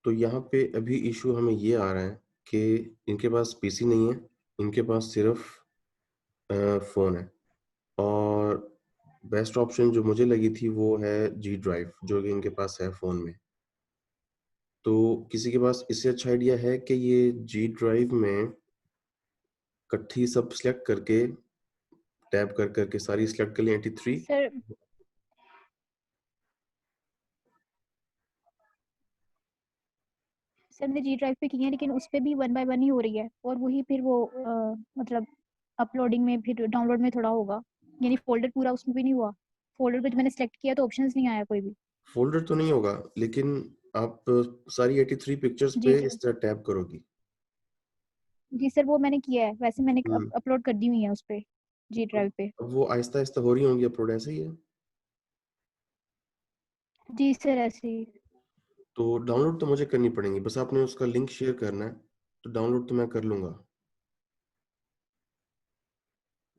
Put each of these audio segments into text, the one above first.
तो यहाँ पे अभी इशू हमें ये आ रहा है कि इनके पास पीसी नहीं है, इनके पास सिर्फ फ़ोन है। और बेस्ट ऑप्शन जो मुझे लगी थी वो है जी ड्राइव, जो कि इनके पास है फ़ोन में। तो किसी के पास इससे अच्छा आइडिया है कि ये जी ड्राइव में इकट्ठी सब सिलेक्ट करके, टैब कर करके सारी सिलेक्ट कर लें 83? सर सर मैंने जी ड्राइव पे की है, लेकिन उस पे भी 1 बाय 1 ही हो रही है, और वही फिर वो मतलब अपलोडिंग में फिर डाउनलोड में थोड़ा होगा, यानी फ़ोल्डर पूरा उसमें भी नहीं हुआ। फ़ोल्डर पे जो मैंने सेलेक्ट किया तो ऑप्शंस नहीं आया कोई भी। फ़ोल्डर तो नहीं होगा, लेकिन आप सारी 83 पिक्चर्स जी पे सर। इस तरह टैब करोगी। जी सर, वो मैंने किया है, वैसे मैंने हुँ। अपलोड कर दी हुई है उस पे, जी अब ड्राइव पे। अब वो आहिस्ता-आहिस्ता हो रही होंगी अपलोड, ऐसे ही है? जी सर, ऐसे ही। तो डाउनलोड तो मुझे करनी पड़ेंगी, बस आपने उसका लिंक शेयर करना है, तो डाउनलोड तो मैं कर लूँगा।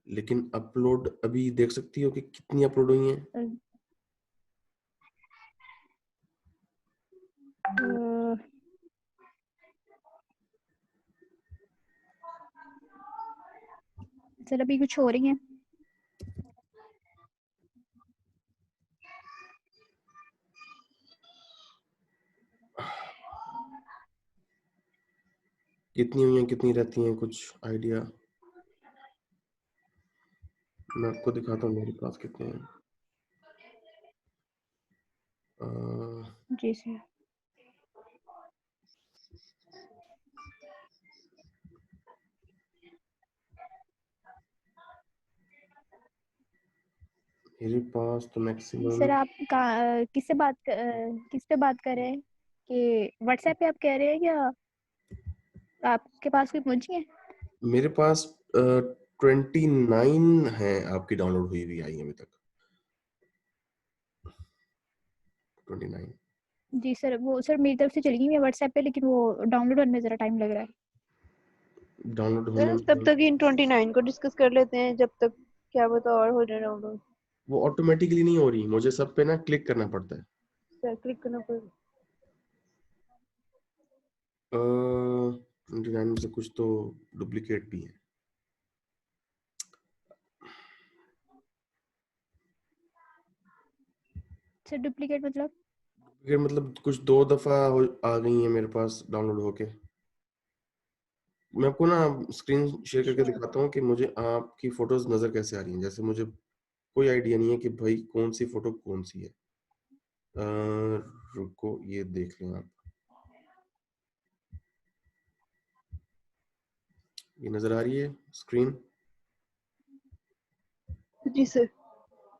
लेकिन अपलोड अभी देख सकती हो कि कितनी अपलोड हुई हैं? अ, सर अभी कुछ हो रही है। कितनी हुई हैं, कितनी रहती हैं, कुछ आइडिया? मैं आपको दिखाता हूँ मेरे पास कितने हैं। अ, जी सर। मेरे पास तो मैक्सिमम सर आप किस पे बात कर रहे हैं, कि व्हाट्सएप पे आप कह रहे हैं, या आपके पास कोई पहुंची है? मेरे पास 29 हैं आपकी डाउनलोड हुई हुई आई हैं अभी तक। 29। जी सर, वो सर मेरी तरफ से चली गई है व्हाट्सएप पे, लेकिन वो डाउनलोड होने में ज़रा टाइम लग रहा है। डाउनलोड होने तब में तक इन 29 को डिस्कस कर लेते हैं, जब तक क्या पता और हो जाए डाउनलोड। वो ऑटोमेटिकली नहीं हो रही, मुझे सब पे ना क्लिक करना पड़ता है। सर क्लिक करना पड़ेगा। 29 में से कुछ तो डुप्लीकेट भी है। सर डुप्लीकेट मतलब? डुप्लीकेट मतलब कुछ 2 दफ़ा आ गई हैं मेरे पास डाउनलोड होके। मैं आपको ना स्क्रीन शेयर करके अच्छा। दिखाता हूँ कि मुझे आपकी फ़ोटोज़ नज़र कैसे आ रही हैं। जैसे मुझे कोई आइडिया नहीं है कि भाई कौन-सी फ़ोटो कौन-सी है। अ, रुको ये देख लें आप। ये नज़र आ रही है स्क्रीन? जी सर।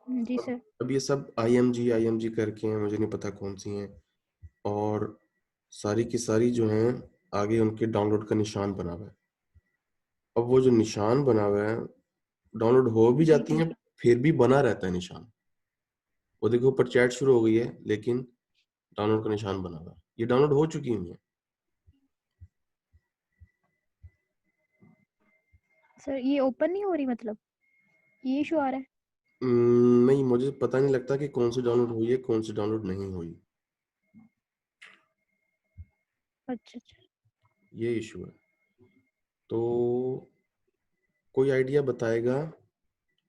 जी सर। अब ये सब आईएमजी करके हैं, मुझे नहीं पता कौन-सी हैं। और सारी की सारी जो हैं, आगे उनके डाउनलोड का निशान बना हुआ है। अब वो जो निशान बना हुआ है, डाउनलोड हो भी जी जाती जी। हैं, फिर भी बना रहता है निशान। वो देखो ऊपर चैट शुरू हो गई है, लेकिन डाउनलोड का निशान बना हुआ है। ये डाउनलोड हो चुकी हुई हैं। सर ये ओपन नहीं हो रही, मतलब ये इशू आ रहा है? नहीं, मुझे पता नहीं लगता कि कौन सी डाउनलोड हुई है, कौन सी डाउनलोड नहीं हुई। अच्छा अच्छा। ये इशू है। तो कोई आइडिया बताएगा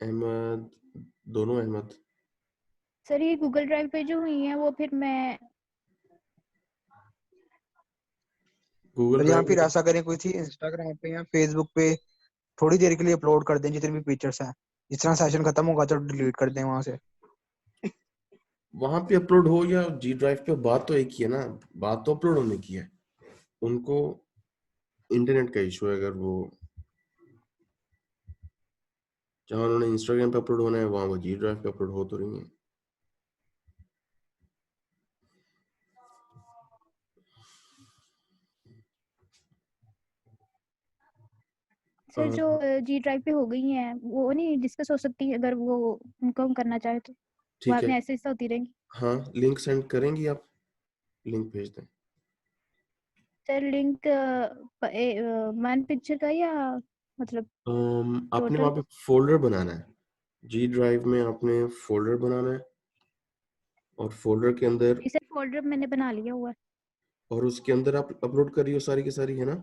अहमद, दोनों अहमद? सर ये गूगल ड्राइव पे जो हुई है, वो फिर मैं गूगल और यहाँ ड्राइव फिर में ऐसा करें, कोई थी इंस्टाग्राम पे या फेसबुक पे थोड़ी देर के लिए अपलोड कर दें जितने भी पिक्चर्स हैं, जिस तरह सेशन खत्म होगा तो डिलीट कर दें वहां से। वहां पे अपलोड हो या जी ड्राइव पे, बात तो एक ही है ना, बात तो अपलोड होने की है। उनको इंटरनेट का इशू है। अगर वो जहां उन्होंने इंस्टाग्राम पे अपलोड होना है, वहां वो जी ड्राइव पे अपलोड हो तो रही है। सर जो जी ड्राइव पे हो गई हैं, वो नहीं डिस्कस हो सकती है, अगर वो उनको हम करना चाहे तो? ठीक बाद है। में ऐसे ऐसे होती रहेंगी। हाँ, लिंक सेंड करेंगी आप? लिंक भेज दें। सर लिंक वन पिक्चर का, या मतलब आपने टोटल? वहां पे फोल्डर बनाना है। जी ड्राइव में आपने फोल्डर बनाना है, और फोल्डर के अंदर जी सर, फोल्डर मैंने बना लिया हुआ है। और उसके अंदर आप अपलोड कर रही हो सारी की सारी, है ना?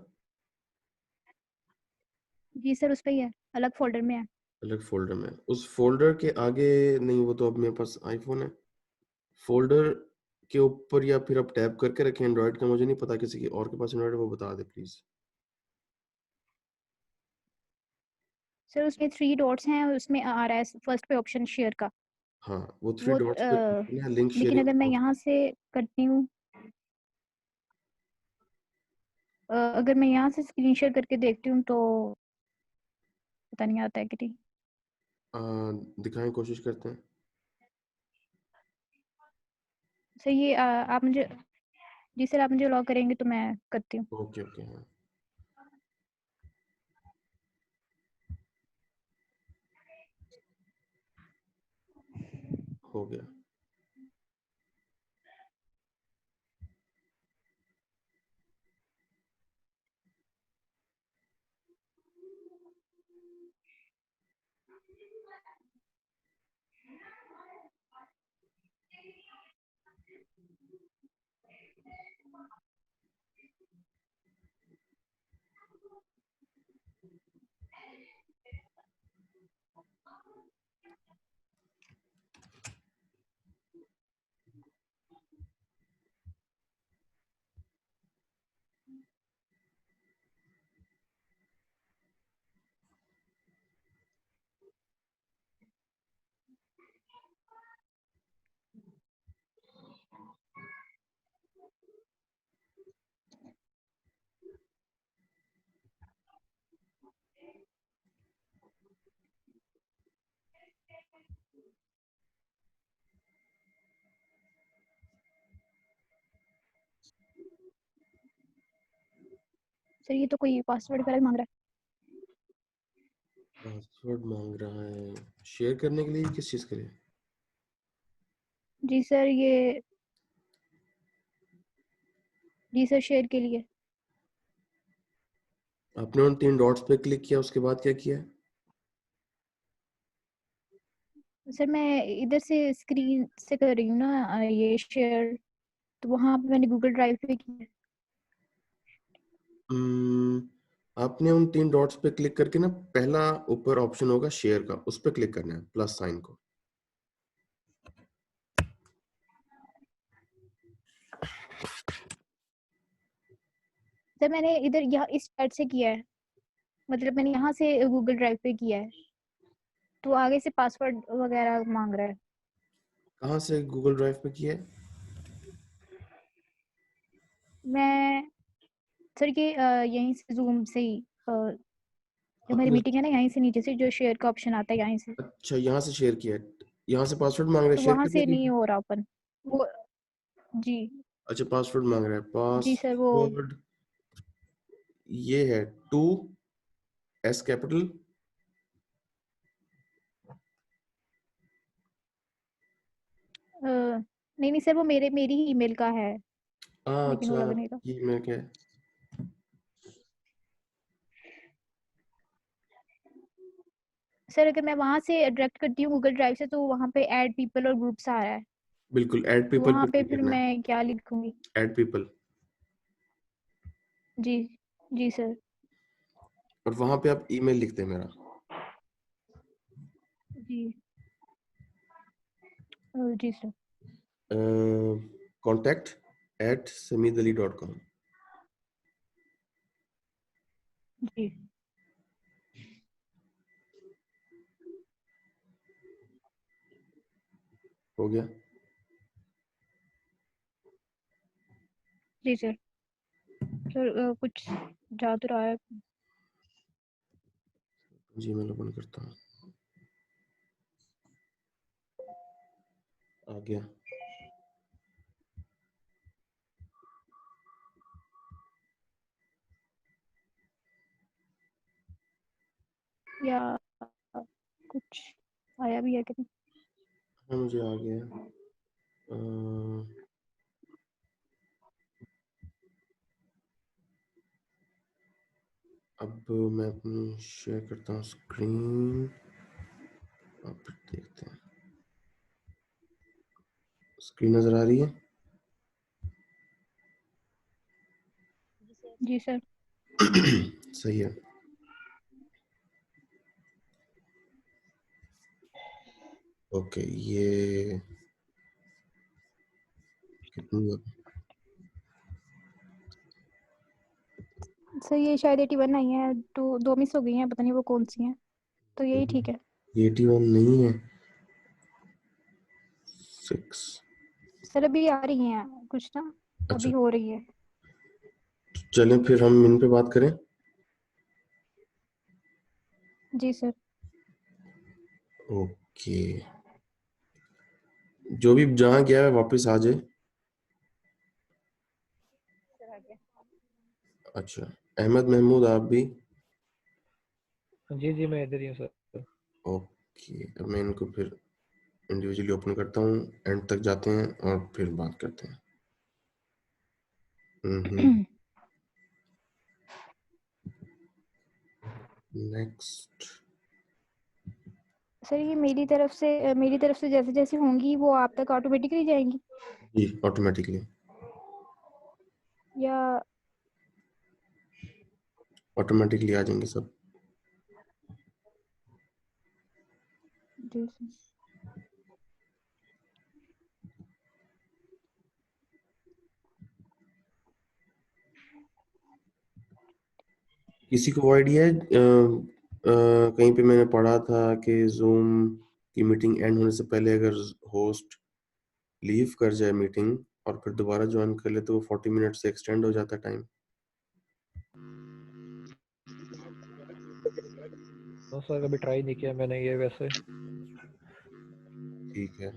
जी सर, उस पे ही है, अलग फोल्डर में है। अलग फोल्डर में। उस फोल्डर के आगे नहीं, वो तो अब मेरे पास आईफोन है। फोल्डर के ऊपर या फिर आप टैब करके रखें एंड्रॉइड का, मुझे नहीं पता, किसी की और के पास एंड्रॉइड है वो बता दे प्लीज। सर उसमें 3 डॉट्स हैं, उसमें आ रहा है फर्स्ट पे ऑप्शन शेयर का। हाँ, वो 3 वो डॉट्स पे ना लिंक लेकिन शेयरिंग। अगर मैं यहाँ से करती हूँ, अगर मैं यहाँ से स्क्रीन शेयर करके देखती हूँ तो पता नहीं आता है कि नहीं। दिखाएं, कोशिश करते हैं। सर ये आप मुझे, जी सर आप मुझे लॉक करेंगे तो मैं करती हूँ। ओके ओके, हाँ हो गया। सर ये तो कोई पासवर्ड वगैरह मांग रहा पासवर्ड मांग रहा है शेयर करने के लिए, किस चीज के लिए? है। जी सर ये, जी सर शेयर के लिए। आपने उन 3 डॉट्स पे क्लिक किया, उसके बाद क्या किया? सर मैं इधर से स्क्रीन से कर रही हूँ ना ये शेयर, तो वहाँ पे मैंने गूगल ड्राइव पे किया। आपने उन 3 डॉट्स पे क्लिक करके ना, पहला ऊपर ऑप्शन होगा शेयर का, उस पे क्लिक करना है, प्लस साइन को। सर मैंने इधर यहाँ इस साइड से किया है, मतलब मैंने यहाँ से गूगल ड्राइव पे किया है, तो आगे से पासवर्ड वगैरह मांग रहा है। कहाँ से गूगल ड्राइव पे किया है? मैं सर ये यहीं से जूम से ही जो मेरी आपने, मीटिंग है ना, यहीं से नीचे से जो शेयर का ऑप्शन आता है यहीं से, अच्छा यहाँ से शेयर किया है, यहाँ से पासवर्ड मांग रहा है तो शेयर वहां करने से के नहीं लिए? हो रहा ओपन वो। जी। अच्छा, पासवर्ड मांग रहा है, जी सर वो पासवर्ड ये है 2 S कैपिटल। नहीं नहीं सर, वो मेरी ही ईमेल का है, लेकिन वो अच्छा, लग नहीं रहा। ये मैं क्या है? सर अगर मैं वहां से डायरेक्ट करती हूँ गूगल ड्राइव से, तो वहां पे ऐड पीपल और ग्रुप्स आ रहा है, बिल्कुल, ऐड तो पीपल वहां पे पे क्लिक फिर करना है। मैं क्या लिखूंगी? ऐड पीपल, जी। जी सर। और वहां पे आप ईमेल लिखते हैं मेरा। जी। जी सर। contact@samidali.com। जी। हो गया? जी सर। सर कुछ जा तो रहा है। जीमेल ओपन करता हूँ, आ गया। या कुछ आया भी है कि नहीं? हाँ, मुझे आ गया। अब मैं अपनी शेयर करता हूँ स्क्रीन, अब देखते हैं। स्क्रीन नजर आ रही है? जी सर। सही है। ओके, ये कितनी सर ये शायद 81 आई है, तो 2 मिस हो गई हैं, पता नहीं वो कौन सी हैं, तो यही ठीक है। 81 नहीं है, 6। सर अभी आ रही हैं कुछ ना, अच्छा, अभी हो रही है। चलें फिर हम इन पे बात करें। जी सर। ओके, जो भी जहाँ गया है वापस आ जाए। अच्छा, अहमद महमूद आप भी? जी मैं इधर ही हूँ सर। ओके, अब मैं इनको फिर इंडिविजुअली ओपन करता हूँ, एंड तक जाते हैं और फिर बात करते हैं। नेक्स्ट। सर ये मेरी तरफ से जैसे जैसे होंगी वो आप तक ऑटोमेटिकली जाएंगी जी, ऑटोमेटिकली या? आ जाएंगे सब। जी सर। किसी को आइडिया है? कहीं पे मैंने पढ़ा था कि जूम की मीटिंग एंड होने से पहले अगर होस्ट लीव कर जाए मीटिंग और फिर दोबारा ज्वाइन कर ले तो वो 40 मिनट से एक्सटेंड हो जाता है टाइम। तो सर कभी ट्राई नहीं किया मैंने ये वैसे। ठीक है।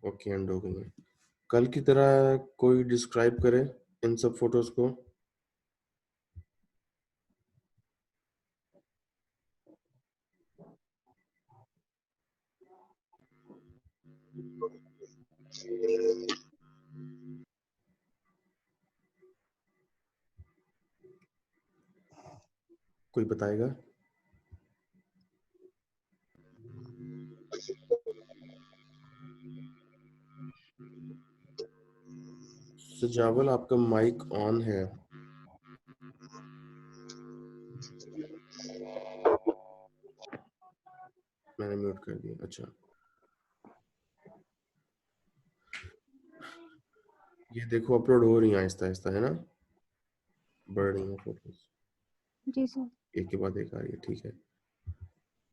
ओके, एंड हो गई है। कल की तरह कोई डिस्क्राइब करे इन सब फोटोज को। कोई बताएगा? सजावल आपका माइक ऑन है। मैंने म्यूट कर दिया। अच्छा, ये देखो अपलोड हो रही है आहिस्ता आहिस्ता, है ना? बढ़ रही है फोटोज, जी सर। एक के बाद एक आ रही है। ठीक है,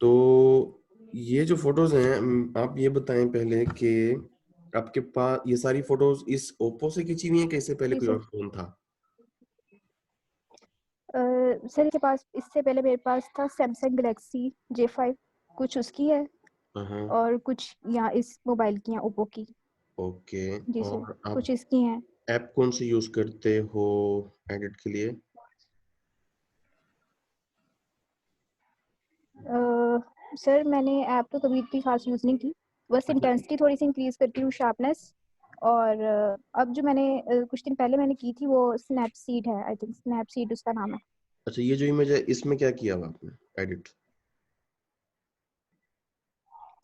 तो ये जो फोटोज हैं आप ये बताएं पहले कि आपके पास ये सारी फोटोज इस ओप्पो से खींची हुई हैं कि इससे पहले जी कोई सर। और फोन था? सर के पास इससे पहले मेरे पास था सैमसंग गैलेक्सी J5, कुछ उसकी है हाँ, और कुछ यहाँ इस मोबाइल की हैं, ओप्पो की। ओके। जी सर, और आप कुछ इसकी हैं। ऐप कौन सी यूज करते हो एडिट के लिए? सर मैंने ऐप तो कभी इतनी खास यूज़ नहीं की, बस इंटेंसिटी थोड़ी सी इंक्रीज करती हूँ, शार्पनेस। और अब जो मैंने कुछ दिन पहले मैंने की थी वो स्नैपसीड है, आई थिंक स्नैपसीड उसका नाम है। अच्छा, ये जो इमेज है इसमें क्या किया हुआ आपने एडिट?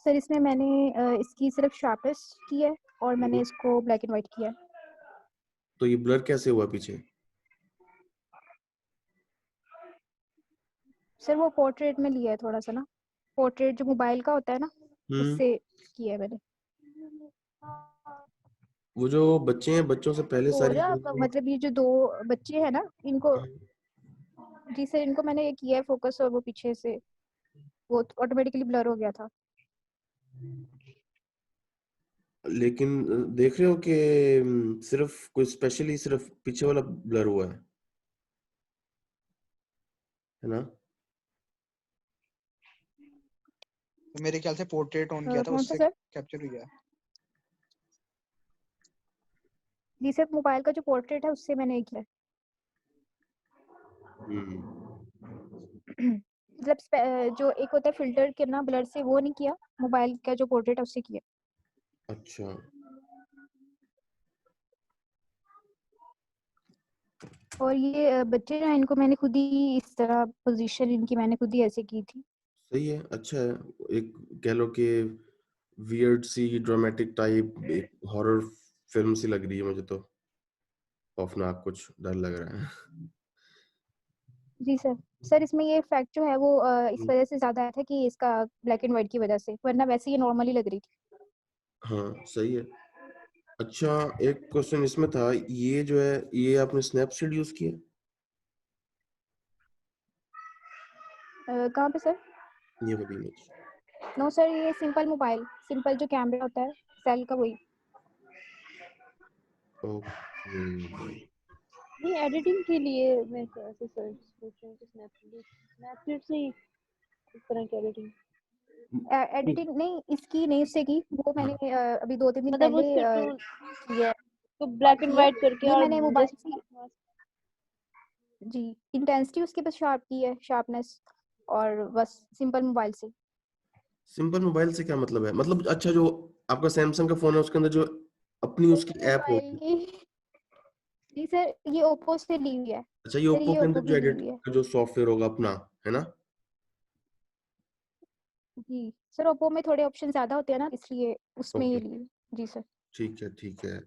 सर इसमें मैंने इसकी सिर्फ शार्पनेस की है और मैंने इसको ब्लैक एंड वाइट किया है। तो ये ब्लर कैसे हुआ पीछे? सर वो पोर्ट्रेट में लिया है थोड़ा सा ना, पोर्ट्रेट जो मोबाइल का होता है ना, उससे किया है मैंने। वो जो बच्चे हैं, बच्चों से पहले हो सारी रहा है आपका मतलब? ये जो 2 बच्चे हैं ना, इनको, जी सर, इनको मैंने ये किया है फोकस और वो पीछे से वो ऑटोमेटिकली ब्लर हो गया था। लेकिन देख रहे हो कि सिर्फ कोई स्पेशली सिर्फ पीछे वाला ब्लर हुआ है। है ना? तो मेरे ख्याल से पोर्ट्रेट ऑन किया था, कौन सा उससे सर? कैप्चर हुआ है। जी सर, मोबाइल का जो पोर्ट्रेट है उससे मैंने किया है। मतलब जो एक होता है फिल्टर करना ब्लर से, वो नहीं किया। मोबाइल का जो पोर्ट्रेट है उससे किया। अच्छा, और ये बच्चे जो हैं इनको मैंने खुद ही इस तरह पोजीशन इनकी मैंने खुद ही ऐसे की थी। सही है, अच्छा है। एक कह लो कि वियर्ड सी ड्रामेटिक टाइप एक हॉरर फिल्म सी लग रही है मुझे तो। खौफनाक, कुछ डर लग रहा है। जी सर। सर इसमें ये फैक्ट जो है वो इस वजह से ज्यादा आया था कि इसका ब्लैक एंड व्हाइट की वजह से, वरना वैसे ये नॉर्मली लग रही थी। हाँ, सही है। अच्छा, एक क्वेश्चन इसमें था, ये जो है ये आपने स्नैपसीड यूज किया? कहाँ पे सर? ये वाली इमेज? नो सर, ये सिंपल मोबाइल, सिंपल जो कैमरा होता है सेल का, वही। ओके। नहीं, एडिटिंग के लिए मैं ऐसे सर्च सोच रही हूँ कि स्नैपचैट से ही इस तरह की एडिटिंग, एडिटिंग नहीं, इसकी नहीं, उससे की वो मैंने अभी 2-3 दिन मतलब पहले उससे टूल किया है तो रिकॉर्ड ब्लैक एंड की है। व्हाइट करके ये और मैंने मोबाइल जस्ट से, जी, इंटेंसिटी उसके पास शार्प की है, शार्पनेस, और बस सिंपल मोबाइल से। सिंपल मोबाइल से क्या मतलब है? मतलब अच्छा, जो आपका सैमसंग का फोन है उसके अंदर जो अपनी उसकी ऐप मोबाइल होती है। की, जी सर, ये ओप्पो से ली हुई है। अच्छा, ये सर ओप्पो ये के ओप्पो अंदर जो की ली एडिट हुई है। का जो सॉफ्टवेयर होगा अपना, है ना? जी सर, ओप्पो में थोड़े ऑप्शन ज्यादा होते हैं ना, इसलिए उसमें ये ओके, ली। जी सर। ठीक है, ठीक है।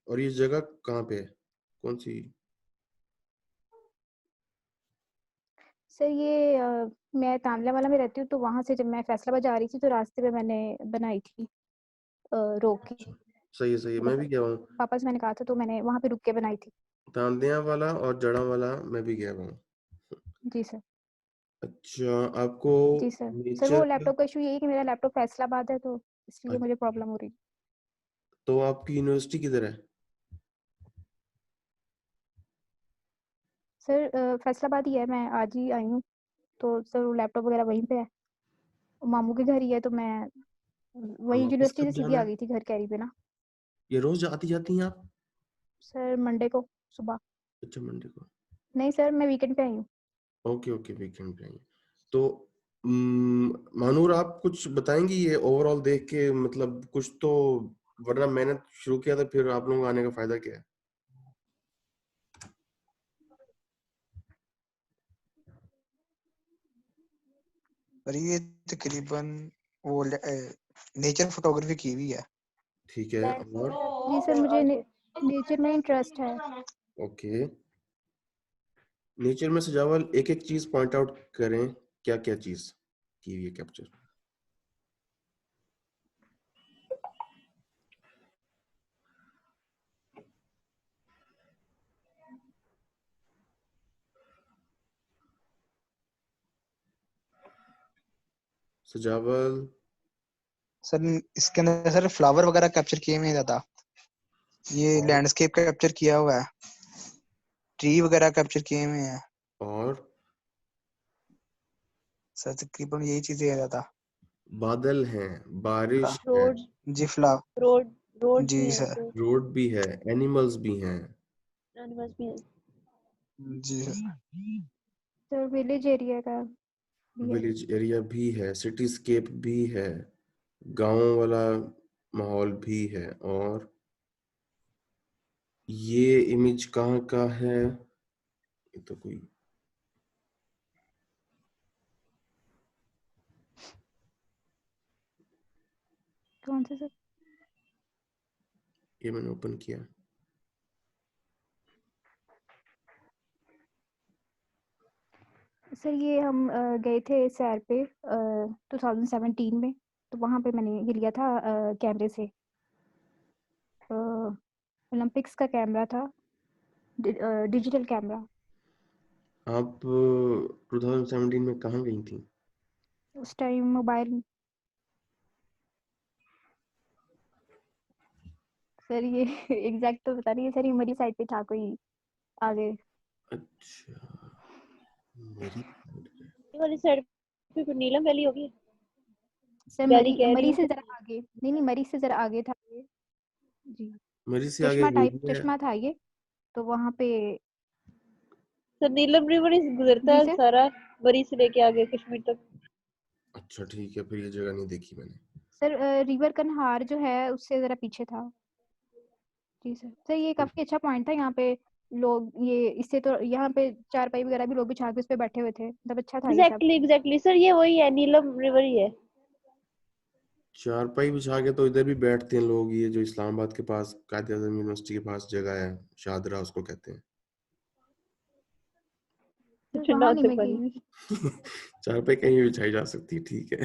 और ये जगह कहाँ पे है? कौन सी? सर ये मैं तांदलावाला में रहती हूँ, तो वहां से जब मैं फैसलाबाद जा रही थी तो रास्ते में मैंने बनाई थी, रोक के। अच्छा, सही है, सही है। मैं भी गया हूँ। पापा से मैंने कहा था तो मैंने वहां पे रुक के बनाई थी। तांदिया वाला और जड़ा वाला मैं भी गया हूँ। जी सर। अच्छा, आपको जी सर। सर वो नेचर का, लैपटॉप का इशू यही है कि मेरा लैपटॉप फैसलाबाद है, तो इसलिए मुझे प्रॉब्लम हो रही है। तो आपकी यूनिवर्सिटी किधर है? सर फैसलाबाद ही है, मैं आज ही आई हूँ, तो सर वो लैपटॉप वगैरह वहीं पे है। मामू के घर ही है, तो मैं वही वापस यूनिवर्सिटी कब से सीधी जाना आ है? गई थी घर कैरी पे ना। ये रोज आती जाती हैं आप? सर मंडे को सुबह। अच्छा, मंडे को। नहीं सर, मैं वीकेंड पे आई हूँ। ओके, ओके, वीकेंड पे आएंगे। तो मानूर, आप कुछ बताएंगी ये ओवरऑल देख के, मतलब कुछ तो, वरना मैंने शुरू किया था, फिर आप लोगों को आने का फायदा क्या है? और ये तकरीबन वो नेचर फोटोग्राफी की हुई है। ठीक है, और जी सर, मुझे नेचर में इंटरेस्ट है। ओके, नेचर में सजावल एक एक चीज पॉइंट आउट करें, क्या क्या चीज की हुई है कैप्चर? सजावल। सर इसके अंदर सर फ्लावर वगैरह कैप्चर किए हुए हैं ज्यादा। ये लैंडस्केप कैप्चर किया हुआ है, ट्री वगैरह कैप्चर किए हुए हैं। और सर तकरीबन यही चीजें हैं ज्यादा। बादल हैं, बारिश है, रोड जी फ्ला रोड रोड जी भी है, सर। तो रोड भी है, एनिमल्स भी हैं, एनिमल्स भी है। जी सर। सर विलेज एरिया का भी है। विलेज एरिया भी है, सिटीस्केप भी है, गांव वाला माहौल भी है। और ये इमेज कहाँ का है? ये तो कोई, कौन सा सर? ये मैंने ओपन किया। सर ये हम गए थे सैर पे 2017 में, तो वहाँ पे मैंने ये लिया था कैमरे से। ओलंपिक्स का कैमरा था, डिजिटल कैमरा। आप 2017 में कहाँ गई थी? उस टाइम मोबाइल, सर ये एग्जैक्ट तो पता नहीं है सर, ये मेरी साइड पे था कोई आगे। अच्छा, मेरी ये वाली साइड पे फिर नीलम वैली होगी। सर वैली मरी कह रही मरी हूँ। से जरा आगे, नहीं मरी से जरा आगे था ये जी, मेरी से आगे चश्मा टाइप वही है। चश्मा था ये, तो वहाँ पे सर नीलम रिवर ही गुजरता जी है सर। सारा, बरी से लेके आगे कश्मीर तक। अच्छा ठीक है, फिर ये जगह नहीं देखी मैंने। सर रिवर कन्हार जो है उससे जरा पीछे था। जी सर। सर ये काफी अच्छा पॉइंट था, यहाँ पे लोग ये इससे तो यहाँ पे चारपाई वगैरह भी लोग बिछा के उस पे बैठे हुए थे, मतलब अच्छा था ये सब। एग्जैक्टली सर, ये वही है, नीलम रिवर ही है। चारपाई बिछा के तो इधर भी बैठते हैं लोग, ये जो इस्लामाबाद के पास कायद आज़म यूनिवर्सिटी के पास जगह है, शादरा उसको कहते हैं। सर वहाँ नहीं मैं पानी गई। में चारपाई कहीं भी बिछाई जा सकती है, ठीक है।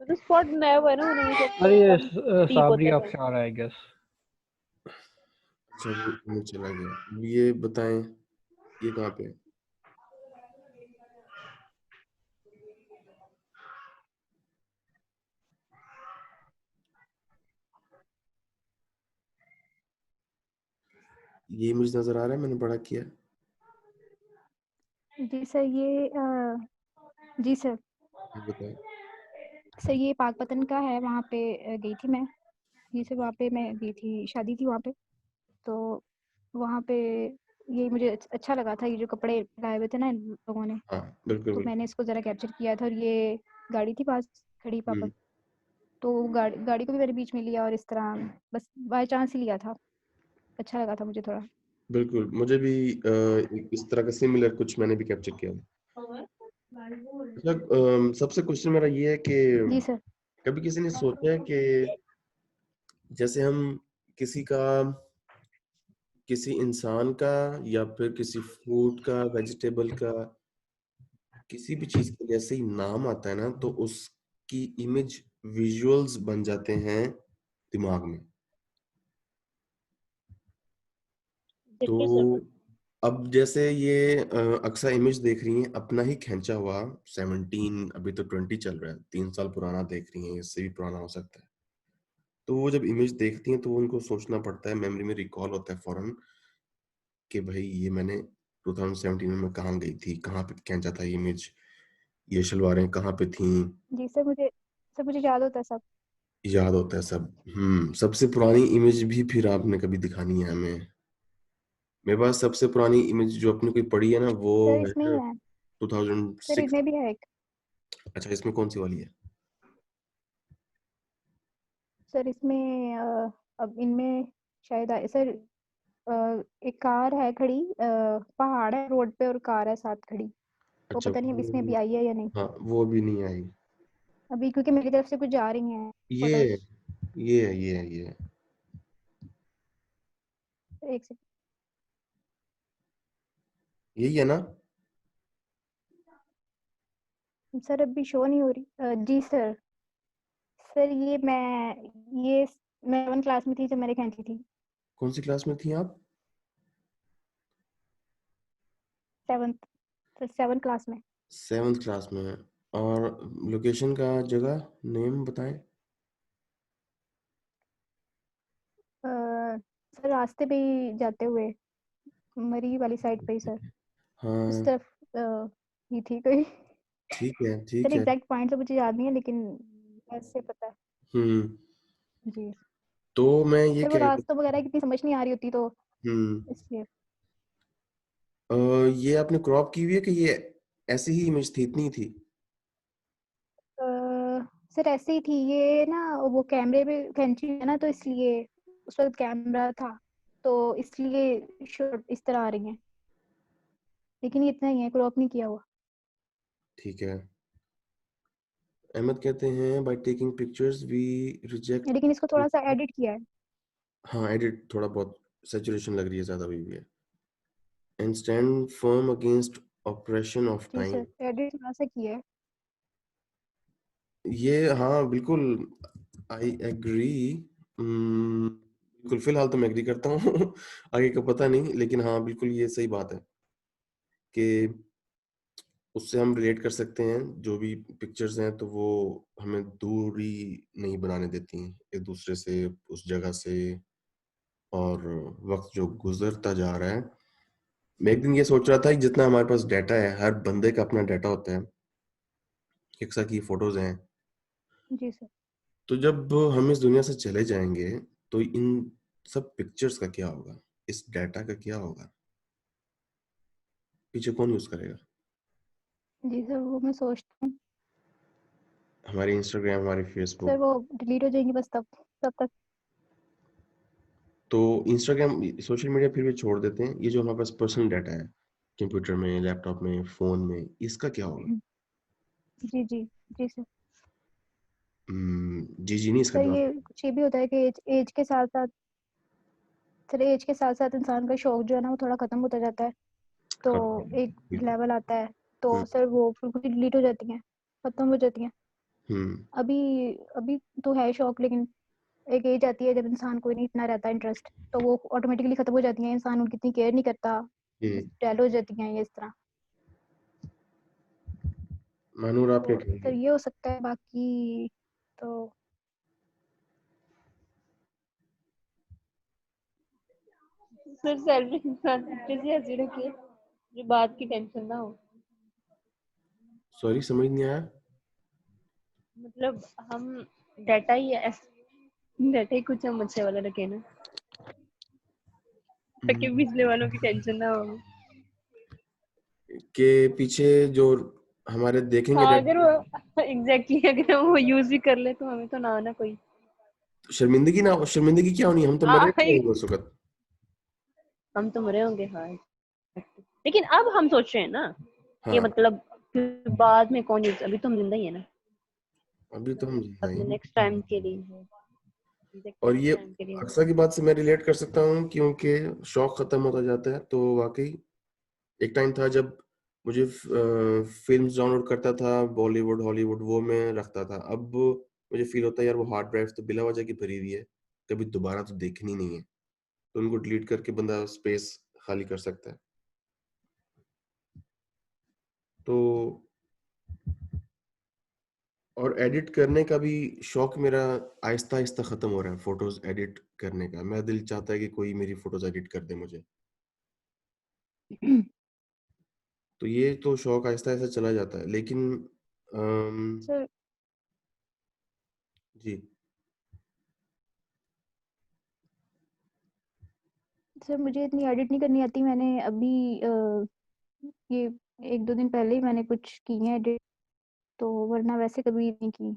तो स्पॉट बनाया हुआ है ना उन्होंने, अरे ये सब डीप साबरी होता है। ऑप्शन आ रहा है आई गेस। अच्छा वो में चला गया। अब ये बताएं, ये कहाँ पे है? ये इमेज नजर आ रहा है, मैंने बड़ा किया। जी सर ये जी सर। ये बताएं। सर ये पाकपतन का है, वहाँ पे गई थी मैं। जी सर वहाँ पे मैं गई थी, शादी थी वहाँ पे, तो वहाँ पे ये मुझे अच्छा लगा था, ये जो कपड़े लाए हुए थे ना इन लोगों ने, हाँ बिल्कुल तो बिल्कुल। मैंने इसको ज़रा कैप्चर किया था। और ये गाड़ी थी पास खड़ी पापा, तो गाड़ी को भी मैंने बीच में लिया और इस तरह बस बाय चांस ही लिया था, अच्छा लगा था मुझे थोड़ा। बिल्कुल मुझे भी इस तरह का सिमिलर कुछ मैंने भी कैप्चर किया था। अच्छा, सबसे क्वेश्चन मेरा ये है कि जी सर। कभी किसी ने सोचा है कि जैसे हम किसी का, किसी इंसान का या फिर किसी फूड का, वेजिटेबल का, किसी भी चीज का जैसे ही नाम आता है ना, तो उसकी इमेज, विजुअल्स बन जाते हैं दिमाग में। तो बिल्कुल सर। अब जैसे ये अक्सर इमेज देख रही हैं अपना ही खींचा हुआ 17, अभी तो 20 चल रहा है, 3 साल पुराना देख रही हैं, इससे भी पुराना हो सकता है। तो वो जब इमेज देखती हैं तो उनको सोचना पड़ता है, मेमोरी में रिकॉल होता है फौरन कि भाई ये मैंने 2017 में मैं कहाँ गई थी, कहाँ पे खींचा था ये इमेज, ये शलवारें कहाँ पे थी। जी सर मुझे याद होता है सब। याद होता है सब। सबसे पुरानी इमेज भी फिर आपने कभी दिखानी है हमें। मेरे पास सबसे पुरानी इमेज जो अपनी कोई पड़ी है ना, वो सर है इसमें ही है, सर 2006। इसमें भी है एक। अच्छा इसमें कौन सी वाली है? सर इसमें अब इनमें शायद सर एक कार है खड़ी, पहाड़ है रोड पे और कार है साथ खड़ी, वो अच्छा पता नहीं अब इसमें वो, भी आई है या नहीं हाँ वो भी नहीं आई। अभी, क्योंकि मेरी तरफ से कुछ जा रही हैं ये फोटोज। ये एक सेकंड यही है ना? सर, अभी शो नहीं हो रही। जी सर। सर ये मैं 7 क्लास में थी जब मैंने खींची थी। कौन सी क्लास में थी आप? 7th सर, 7 क्लास में। 7th क्लास में है। और लोकेशन का, जगह नेम बताएं। सर रास्ते पे ही जाते हुए, मरी वाली साइड पे ही सर, उस हाँ तरफ ही थी कोई। ठीक है सर ठीक है। एग्जैक्ट पॉइंट तो मुझे याद नहीं है, लेकिन ऐसे पता है। हम्म जी तो मैं ये सर, वो कह रहा रास्तों वगैरह कितनी समझ नहीं आ रही होती, तो हम्म इसलिए। ये आपने क्रॉप की हुई है कि ये ऐसी ही इमेज थी, इतनी ही थी? अ, सर ऐसे ही थी ये ना, वो कैमरे में खींची है ना, तो इसलिए उस वक्त कैमरा था, तो इसलिए शॉट इस तरह आ रही है, लेकिन ये इतना ही है, क्रॉप नहीं किया हुआ। ठीक है। अहमद कहते हैं by taking pictures we reject. लेकिन इसको थोड़ा सा एडिट किया है। हाँ एडिट थोड़ा बहुत, सैचुरेशन लग रही है ज्यादा हुई भी है। And stand firm against operation of G time. Sir, edit थोड़ा सा किया है। ये हाँ बिल्कुल, आई एग्री। बिल्कुल फिलहाल तो मैं एग्री करता हूँ। आगे का पता नहीं, लेकिन हाँ बिल्कुल ये सही बात है कि उससे हम रिलेट कर सकते हैं। जो भी पिक्चर्स हैं तो वो हमें दूरी नहीं बनाने देती हैं एक दूसरे से, उस जगह से। और वक्त जो गुजरता जा रहा है मैं एक दिन ये सोच रहा था कि जितना हमारे पास डाटा है, हर बंदे का अपना डाटा होता है, यक्सा की फोटोज हैं, जी सर। तो जब हम इस दुनिया से चले जाएंगे तो इन सब पिक्चर्स का क्या होगा, इस डाटा का क्या होगा, पीछे कौन यूज करेगा? जी सर, वो मैं सोचती हूँ हमारी इंस्टाग्राम, हमारी सर, फेसबुक। वो डिलीट हो जाएंगी बस तब तक। तो इंस्टाग्राम, सोशल मीडिया फिर भी छोड़ देते हैं, ये जो हमारे पास पर्सनल डाटा है कंप्यूटर में, लैपटॉप में, फोन में, इसका क्या होगा? जी जी जी सर। जी जी नहीं, इसका सर जवाब। ये कुछ ये भी होता है कि एज के साथ साथ, सर एज के साथ साथ इंसान का शौक जो है ना वो थोड़ा खत्म होता जाता है, तो हाँ एक बिल्कुल। लेवल आता है, तो हम्म सर वो बिल्कुल डिलीट हो जाती हैं, खत्म हो जाती हैं। हम्म अभी अभी तो है शौक, लेकिन एक एज आती है जब इंसान को नहीं इतना रहता इंटरेस्ट, तो वो ऑटोमेटिकली खत्म हो जाती हैं, इंसान उनकी इतनी केयर नहीं करता, बस हम्म। डल हो जाती हैं ये इस तरह। मानूर, आप क्या तो सर कहेंगे? ये हो सकता है, बाकी तो सर सैलरी के साथ पिक्चर से ऐसे रखिए जो बात की टेंशन ना हो। सॉरी, समझ नहीं आया। मतलब हम डाटा ही है, डाटा ही कुछ हम अच्छे वाला रखे ना, ताकि हम्म, पिछले वालों की टेंशन ना हो। के पीछे जो हमारे देखेंगे हाँ, अगर डाटा, वो एग्जैक्टली अगर हम वो यूज भी कर ले तो हमें तो ना आना कोई। शर्मिंदगी ना हो। शर्मिंदगी क्या होनी, हम तो मरे हाँ, रहेंगे उस वक्त। हम तो मरे होंगे, हाँ। लेकिन अब हम सोच रहे हैं ना कि हाँ, मतलब फिर बाद में कौन यूज, अभी तो हम जिंदा ही है ना, अभी तो हम जिंदा अपने हैं। नेक्स्ट टाइम के लिए, और ये नेक्स्ट टाइम के लिए। अक्सर की बात से मैं रिलेट कर सकता हूँ, क्योंकि शौक खत्म होता जाता है, तो वाकई एक टाइम था जब मुझे फिल्म्स डाउनलोड करता था, बॉलीवुड हॉलीवुड, वो मैं रखता था। अब मुझे फील होता है यार, वो हार्ड ड्राइव तो बिला वजह की भरी हुई है, कभी दोबारा तो देखनी नहीं है, तो उनको डिलीट करके बंदा स्पेस खाली कर सकता है। तो और एडिट करने का भी शौक मेरा आहिस्ता आहिस्ता खत्म हो रहा है, फोटोज एडिट करने का। मेरा दिल चाहता है कि कोई मेरी फोटोज एडिट कर दे मुझे, तो ये तो शौक आहिस्ता आहिस्ता चला जाता है। लेकिन सर जी। सर मुझे इतनी एडिट नहीं करनी आती, मैंने अभी ये 1-2 दिन पहले ही मैंने कुछ की है एडिट, तो वरना वैसे कभी नहीं की,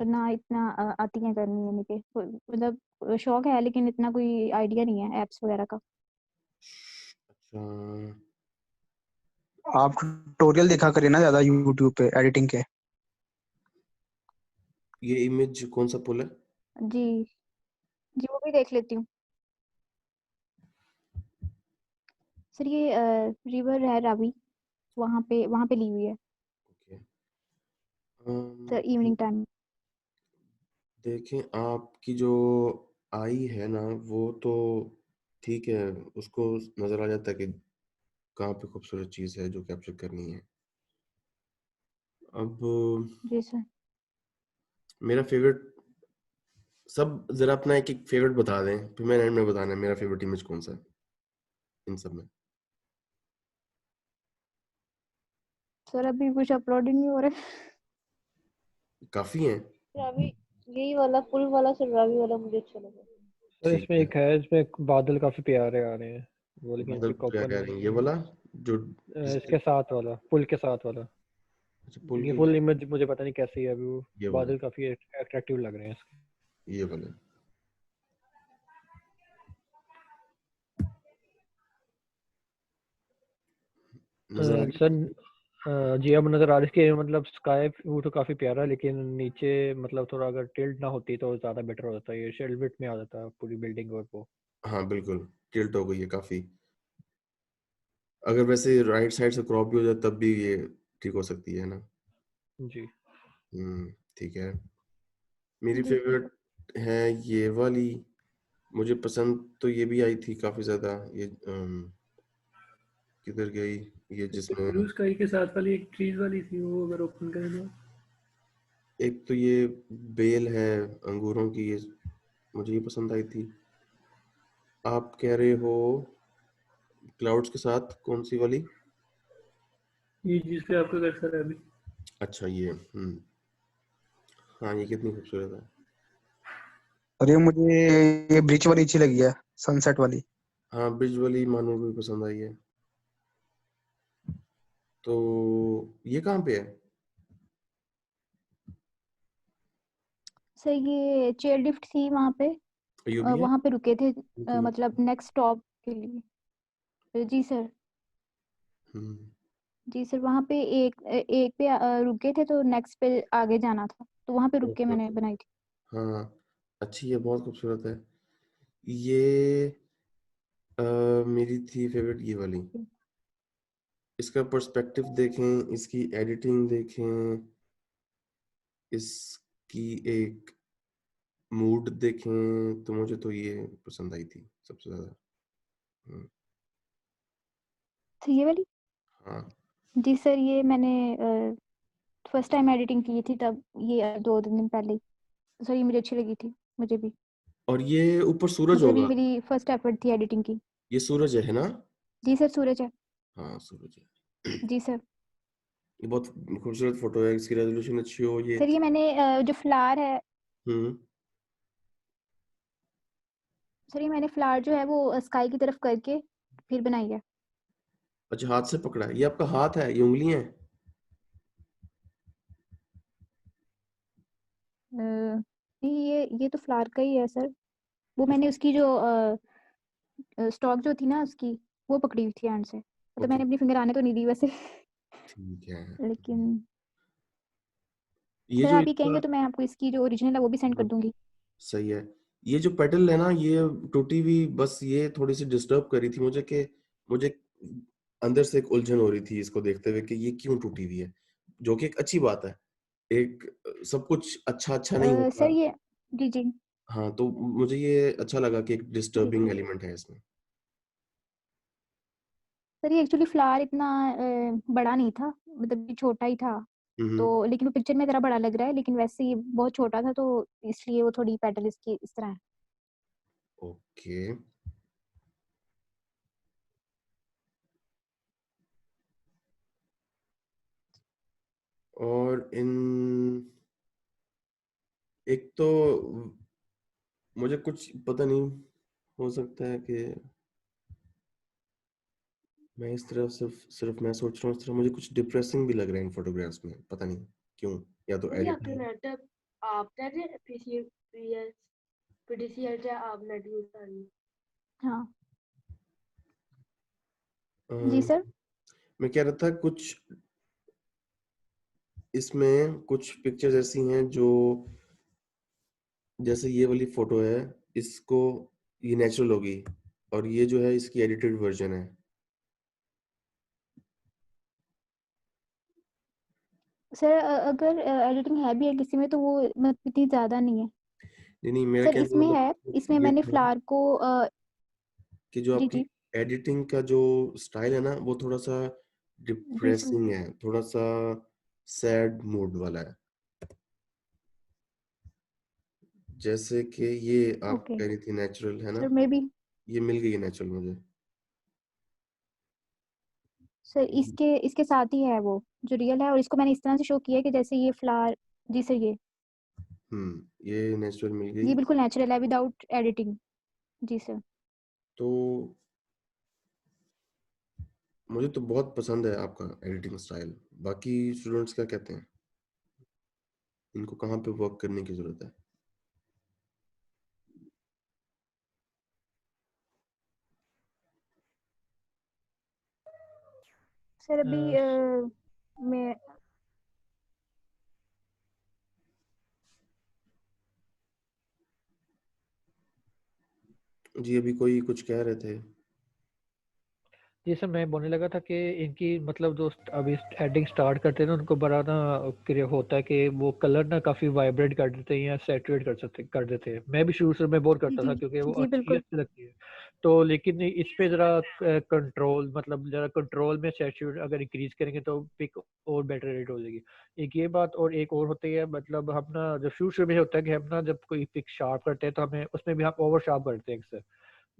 वरना इतना आती है करनी, यानी कि मतलब शौक है लेकिन इतना कोई आइडिया नहीं है एप्स वगैरह का। अच्छा, आप ट्यूटोरियल देखा करिए ना ज्यादा यूट्यूब पे एडिटिंग के। ये इमेज कौन सा पुल है? जी जी, वो भी देख लेती हूँ। सर ये रिवर है रावी, वहाँ पे ली हुई है ओके। Sir, evening time. देखें, आपकी जो आई है ना, वो तो ठीक है, उसको नजर आ जाता है कि कहाँ पे खूबसूरत चीज है जो कैप्चर करनी है। अब जी सर। मेरा फेवरेट, सब जरा अपना एक एक फेवरेट बता दें, फिर मैंने एंड में बताना है मेरा फेवरेट इमेज कौन सा है इन सब में। सर अभी कुछ अपलोड ही नहीं हो रहा है। काफी हैं। रावी, यही वाला पुल वाला सर, रावी वाला मुझे अच्छा लगा। सर ठीक इसमें है। एक है, इसमें एक बादल काफी प्यारे आ रहे हैं, वो लेकिन बादल पिक अप क्या कह नहीं रहे हैं, है। ये वाला जो जिसमें, इसके साथ वाला, पुल के साथ वाला। अच्छा पुल ये के, फुल इमेज मुझे पता नहीं कैसी है अभी, वो ये वाला, बादल काफी अट्रैक्टिव लग रहे हैं इसके। ये वाला नजर आ रही सर जी अब नजर आ रही है कि मतलब स्काई वो तो काफी प्यारा है, लेकिन नीचे मतलब थोड़ा अगर टिल्ट ना होती तो ज्यादा बेटर हो जाता है, ये शेल बिट में आ जाता है पूरी बिल्डिंग और वो। है? हाँ बिल्कुल, टिल्ट हो गई है काफी। अगर वैसे राइट साइड से क्रॉप भी हो जाए तब भी ये ठीक हो सकती है ना। जी ठीक है। मेरी जी सर। फेवरेट है ये वाली, मुझे पसंद तो ये भी आई थी काफी ज्यादा, ये किधर गई, ये ब्लू जिसमें स्काई के साथ वाली एक ट्रीज वाली थी, वो अगर ओपन करें तो। एक तो ये बेल है अंगूरों की, ये मुझे ये पसंद आई थी। आप कह रहे हो क्लाउड्स के साथ कौन सी वाली? ये जिस पे आपका कर्सर है अभी। अच्छा ये हाँ ये कितनी खूबसूरत है। और ये मुझे ये ब्रिज वाली अच्छी लगी है, सनसेट वाली। हाँ ब्रिज वाली मानो भी पसंद आई है। तो ये कहाँ पे है? सर ये चेयर लिफ्ट थी वहाँ पे, ये भी है? वहाँ पे रुके थे बिल्कुल। मतलब नेक्स्ट स्टॉप के लिए। जी सर। हम्म जी सर, वहाँ पे एक पे रुके थे तो नेक्स्ट पे आगे जाना था, तो वहाँ पे रुक के ओके मैंने ओके। बनाई थी। हाँ अच्छी है, बहुत खूबसूरत है ये। मेरी थी फेवरेट ये वाली। इसका पर्सपेक्टिव देखें, इसकी एडिटिंग देखें, इसकी एक मूड देखें, तो मुझे तो ये पसंद आई थी सबसे ज्यादा। तो ये वाली। हाँ जी सर, ये मैंने फर्स्ट टाइम एडिटिंग की थी तब, ये 2 दिन पहले ही। सर ये मुझे अच्छी लगी थी, मुझे भी। और ये ऊपर सूरज मतलब ये होगा। मेरी फर्स्ट एफर्ट थी एडिटिंग की। ये सूरज है ना? जी सर, सूरज है। हाँ सूरज है। जी सर। ये बहुत खूबसूरत फोटो है, इसकी रेजोल्यूशन अच्छी हो ये। सर ये मैंने जो फ्लावर है, हम्म सर ये मैंने फ्लावर जो है वो स्काई की तरफ करके फिर बनाई है। अच्छा हाथ से पकड़ा है, ये आपका हाथ है, ये उंगलियां हैं? नहीं, ये तो फ्लावर का ही है सर। वो मैंने उसकी जो स्टॉक जो थी ना उसकी, वो पकड़ी हुई थी हैंड से। मतलब ओके मैंने अपनी फिंगर आने तो नहीं दी वैसे। ठीक है। लेकिन ये सर जो आप ये इसका कहेंगे तो मैं आपको इसकी जो ओरिजिनल है वो भी सेंड कर दूंगी। सही है। ये जो पेडल है ना, ये टूटी हुई, बस ये थोड़ी सी डिस्टर्ब कर रही थी मुझे, कि मुझे अंदर से एक उलझन हो रही थी इसको देखते हुए कि ये क्यों टूटी हुई है, जो कि एक अच्छी बात है। एक सब कुछ अच्छा अच्छा नहीं सर होता। ये, जी जी हाँ तो मुझे ये अच्छा लगा कि एक जी डिस्टर्बिंग जी। एलिमेंट है इसमें। सर ये एक्चुअली फ्लावर इतना बड़ा नहीं था, मतलब ये छोटा ही था। हम्म तो लेकिन वो पिक्चर में ज़रा बड़ा लग रहा है, लेकिन वैसे ये बहुत छोटा था, तो इसलिए वो थोड़ी पेटल इसकी इस तरह है। ओके। और इन एक तो मुझे कुछ पता नहीं, हो सकता है कि मैं इस तरफ सिर्फ सिर्फ मैं सोच रहा हूँ, इस तरह मुझे कुछ डिप्रेसिंग भी लग रहा है इन फोटोग्राफ्स में, पता नहीं क्यों। या तो नहीं आपके एडिटिंग। नेट आप नेट पीडीसीएल से आप नेट यूज कर रही हाँ जी सर। मैं कह रहा था कुछ इसमें कुछ पिक्चर्स ऐसी हैं जो, जैसे ये वाली फोटो है, इसको ये नेचुरल होगी, और ये जो है इसकी एडिटेड वर्जन है। सर अगर एडिटिंग है भी है किसी में तो वो मतलब इतनी ज़्यादा नहीं है। नहीं नहीं, मेरा सर कहने का इसमें है, मतलब इसमें ये मैंने था फ्लावर को कि जो जी आपकी जी एडिटिंग का जो स्टाइल है ना, वो थोड़ा सा जी सर। डिप्रेसिंग है, थोड़ा सा सैड मूड वाला है। जैसे कि ये आप ओके कह रही थी नेचुरल है ना, सर, मे बी। ये मिल गई है नेचुरल मुझे। सर इसके इसके साथ ही है वो जो रियल है, और इसको मैंने इस तरह से शो किया है कि जैसे ये फ्लावर। जी सर, ये नेचुरल मिल गई। ये बिल्कुल नेचुरल है विदाउट एडिटिंग। जी सर। तो मुझे तो बहुत पसंद है आपका एडिटिंग स्टाइल। बाकी स्टूडेंट्स क्या कहते हैं, इनको कहाँ पे वर्क करने की जरूरत है? सर अभी अ, मैं जी अभी कोई कुछ कह रहे थे। जी सर, मैं बोलने लगा था कि इनकी मतलब जो अभी एडिंग स्टार्ट करते हैं ना, उनको बड़ा ना क्रिया होता है कि वो कलर ना काफ़ी वाइब्रेट कर देते हैं या सैचुरेट कर देते हैं। मैं भी शुरू से मैं बहुत जी करता जी था क्योंकि वो जी अच्छी बिल्कुल। अच्छी लगती है। तो लेकिन इस पे ज़रा कंट्रोल, मतलब ज़रा कंट्रोल में सैचुरेट अगर इंक्रीज करेंगे तो पिक और बेटर रेट हो जाएगी। एक ये बात, और एक और होती है, मतलब हम ना जब शुरू शुरू में होता है कि हम ना जब कोई पिक शार्प करते हैं तो हमें उसमें भी हम ओवर शार्प करते हैं अक्सर।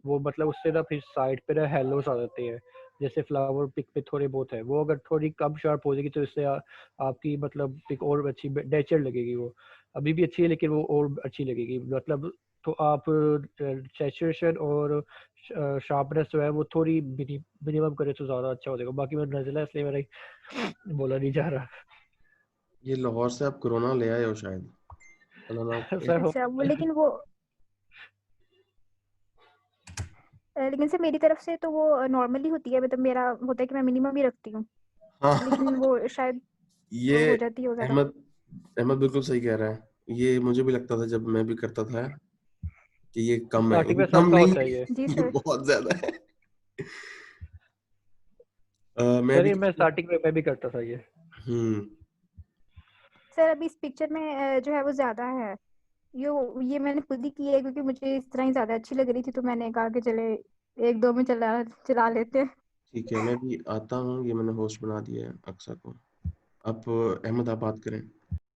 वो मतलब उससे ना फिर साइड पे ना हेलोस आ जाते हैं, जैसे फ्लावर पिक पे थोड़े बहुत है, वो अगर थोड़ी कम शार्प हो जाएगी तो इससे आपकी मतलब पिक और अच्छी नेचर लगेगी। वो अभी भी अच्छी है लेकिन वो और अच्छी लगेगी मतलब। तो आप सैचुरेशन और शार्पनेस जो है वो थोड़ी मिनिमम करें तो ज़्यादा अच्छा हो जाएगा। बाकी मैं नज़ला इसलिए मेरा बोला नहीं जा रहा। ये लाहौर से आप कोरोना ले आए हो शायद, अल्लाह ना करे। सर अच्छा वो लेकिन वो लेकिन सर मेरी तरफ से तो वो नॉर्मली होती है, मतलब मेरा होता है कि मैं मिनिमम ही रखती हूँ, लेकिन हाँ वो शायद ये हो जाती है ज़्यादा। अहमद अहमद बिल्कुल सही कह रहा है। ये मुझे भी लगता था जब मैं भी करता था कि ये कम है, स्टार्टिंग ये में कम सबका नहीं होता है, है ये। जी ये सर। बहुत ज्यादा है। मैं सर भी ये मैं स्टार्टिंग में मैं भी करता था ये। हम्म सर अभी इस पिक्चर में जो है वो ज़्यादा है, ये मैंने खुद ही की है क्योंकि मुझे इस तरह ही ज़्यादा अच्छी लग रही थी, तो मैंने कहा कि चले एक दो में चला चला लेते हैं। ठीक है, मैं भी आता हूँ। ये मैंने होस्ट बना दिया है अक्सा को। अब अहमद आप बात करें।